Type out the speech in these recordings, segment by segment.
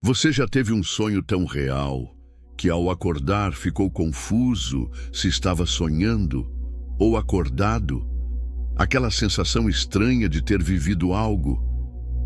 Você já teve um sonho tão real que ao acordar ficou confuso se estava sonhando ou acordado? Aquela sensação estranha de ter vivido algo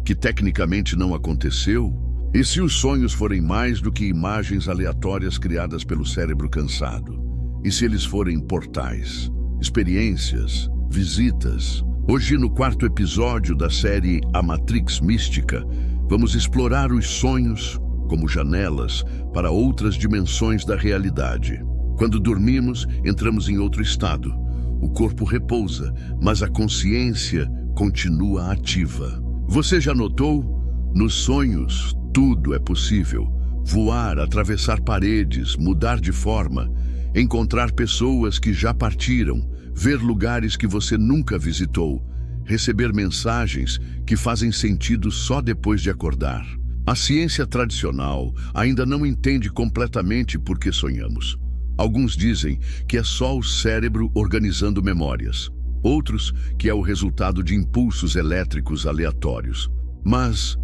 que tecnicamente não aconteceu? E se os sonhos forem mais do que imagens aleatórias criadas pelo cérebro cansado? E se eles forem portais, experiências, visitas? Hoje, no 4º episódio da série A Matrix Mística, vamos explorar os sonhos como janelas para outras dimensões da realidade. Quando dormimos, entramos em outro estado. O corpo repousa, mas a consciência continua ativa. Você já notou? Nos sonhos, tudo é possível. Voar, atravessar paredes, mudar de forma, encontrar pessoas que já partiram, ver lugares que você nunca visitou, receber mensagens que fazem sentido só depois de acordar. A ciência tradicional ainda não entende completamente por que sonhamos. Alguns dizem que é só o cérebro organizando memórias. Outros que é o resultado de impulsos elétricos aleatórios. Mas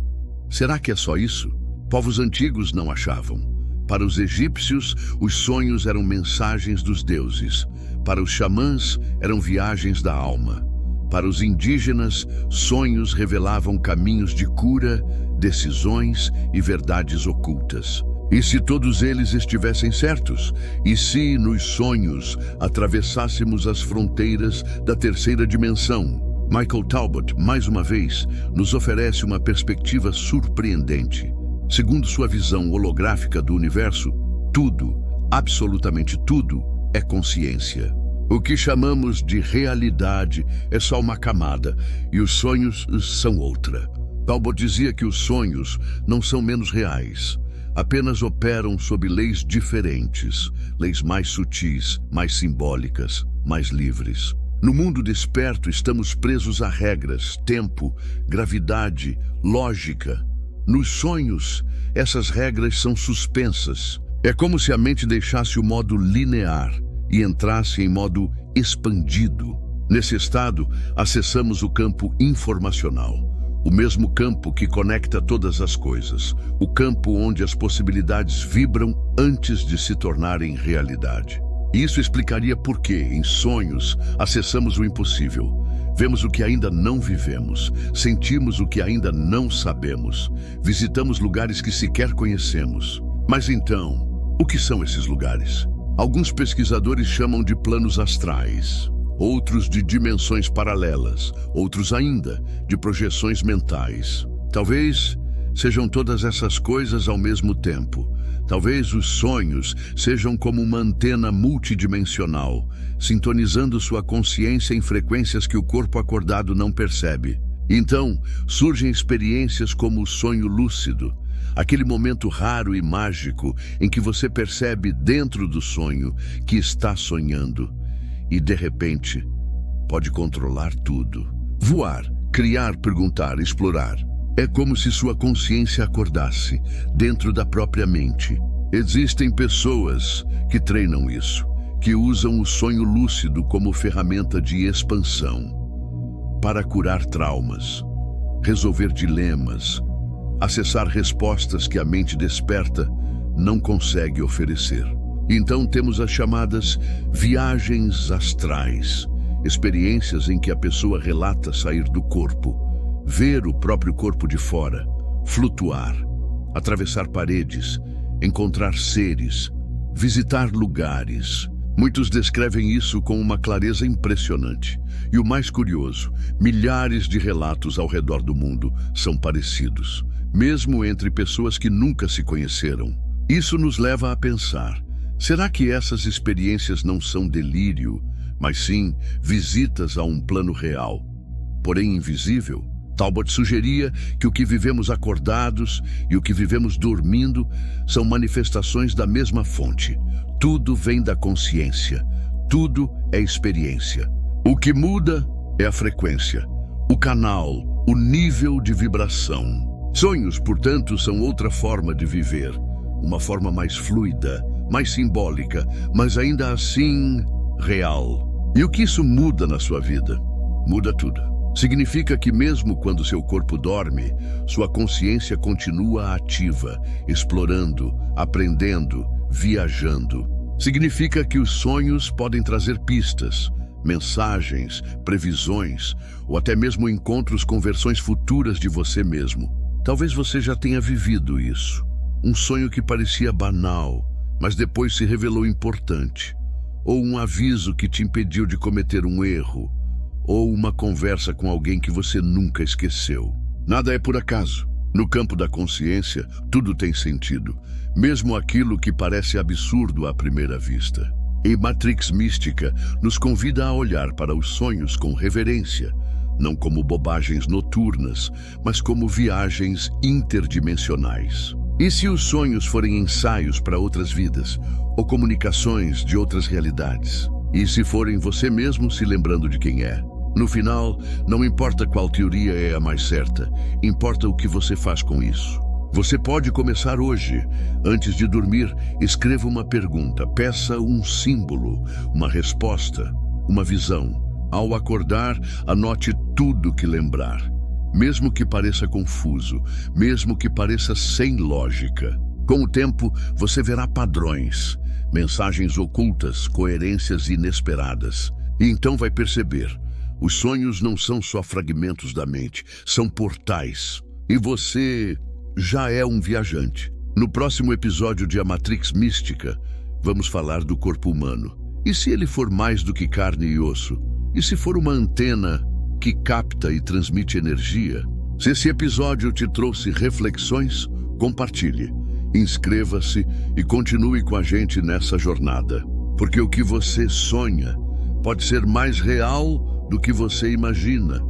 será que é só isso? Povos antigos não achavam. Para os egípcios, os sonhos eram mensagens dos deuses. Para os xamãs, eram viagens da alma. Para os indígenas, sonhos revelavam caminhos de cura, decisões e verdades ocultas. E se todos eles estivessem certos? E se, nos sonhos, atravessássemos as fronteiras da terceira dimensão? Michael Talbot, mais uma vez, nos oferece uma perspectiva surpreendente. Segundo sua visão holográfica do universo, tudo, absolutamente tudo, é consciência. O que chamamos de realidade é só uma camada, e os sonhos são outra. Talbot dizia que os sonhos não são menos reais, apenas operam sob leis diferentes, leis mais sutis, mais simbólicas, mais livres. No mundo desperto estamos presos a regras, tempo, gravidade, lógica. Nos sonhos, essas regras são suspensas. É como se a mente deixasse o modo linear e entrasse em modo expandido. Nesse estado, acessamos o campo informacional, o mesmo campo que conecta todas as coisas, o campo onde as possibilidades vibram antes de se tornarem realidade. Isso explicaria por que, em sonhos, acessamos o impossível. Vemos o que ainda não vivemos, sentimos o que ainda não sabemos, visitamos lugares que sequer conhecemos. Mas então, o que são esses lugares? Alguns pesquisadores chamam de planos astrais, outros de dimensões paralelas, outros ainda de projeções mentais. Talvez sejam todas essas coisas ao mesmo tempo. Talvez os sonhos sejam como uma antena multidimensional, sintonizando sua consciência em frequências que o corpo acordado não percebe. Então, surgem experiências como o sonho lúcido, aquele momento raro e mágico em que você percebe dentro do sonho que está sonhando e, de repente, pode controlar tudo. Voar, criar, perguntar, explorar. É como se sua consciência acordasse dentro da própria mente. Existem pessoas que treinam isso, que usam o sonho lúcido como ferramenta de expansão para curar traumas, resolver dilemas, acessar respostas que a mente desperta não consegue oferecer. Então temos as chamadas viagens astrais, experiências em que a pessoa relata sair do corpo, ver o próprio corpo de fora, flutuar, atravessar paredes, encontrar seres, visitar lugares. Muitos descrevem isso com uma clareza impressionante. E o mais curioso, milhares de relatos ao redor do mundo são parecidos, mesmo entre pessoas que nunca se conheceram. Isso nos leva a pensar, será que essas experiências não são delírio, mas sim visitas a um plano real, porém invisível? Talbot sugeria que o que vivemos acordados e o que vivemos dormindo são manifestações da mesma fonte. Tudo vem da consciência, tudo é experiência. O que muda é a frequência, o canal, o nível de vibração. Sonhos, portanto, são outra forma de viver, uma forma mais fluida, mais simbólica, mas ainda assim real. E o que isso muda na sua vida? Muda tudo. Significa que mesmo quando seu corpo dorme, sua consciência continua ativa, explorando, aprendendo, viajando. Significa que os sonhos podem trazer pistas, mensagens, previsões ou até mesmo encontros com versões futuras de você mesmo. Talvez você já tenha vivido isso. Um sonho que parecia banal, mas depois se revelou importante. Ou um aviso que te impediu de cometer um erro. Ou uma conversa com alguém que você nunca esqueceu. Nada é por acaso. No campo da consciência, tudo tem sentido, mesmo aquilo que parece absurdo à primeira vista. E Matrix Mística nos convida a olhar para os sonhos com reverência, não como bobagens noturnas, mas como viagens interdimensionais. E se os sonhos forem ensaios para outras vidas, ou comunicações de outras realidades? E se forem você mesmo se lembrando de quem é? No final, não importa qual teoria é a mais certa, importa o que você faz com isso. Você pode começar hoje. Antes de dormir, escreva uma pergunta, peça um símbolo, uma resposta, uma visão. Ao acordar, anote tudo que lembrar. Mesmo que pareça confuso, mesmo que pareça sem lógica. Com o tempo, você verá padrões, mensagens ocultas, coerências inesperadas. E então vai perceber, os sonhos não são só fragmentos da mente, são portais. E você já é um viajante. No próximo episódio de A Matrix Mística, vamos falar do corpo humano. E se ele for mais do que carne e osso? E se for uma antena que capta e transmite energia? Se esse episódio te trouxe reflexões, compartilhe, inscreva-se e continue com a gente nessa jornada. Porque o que você sonha pode ser mais real do que você imagina.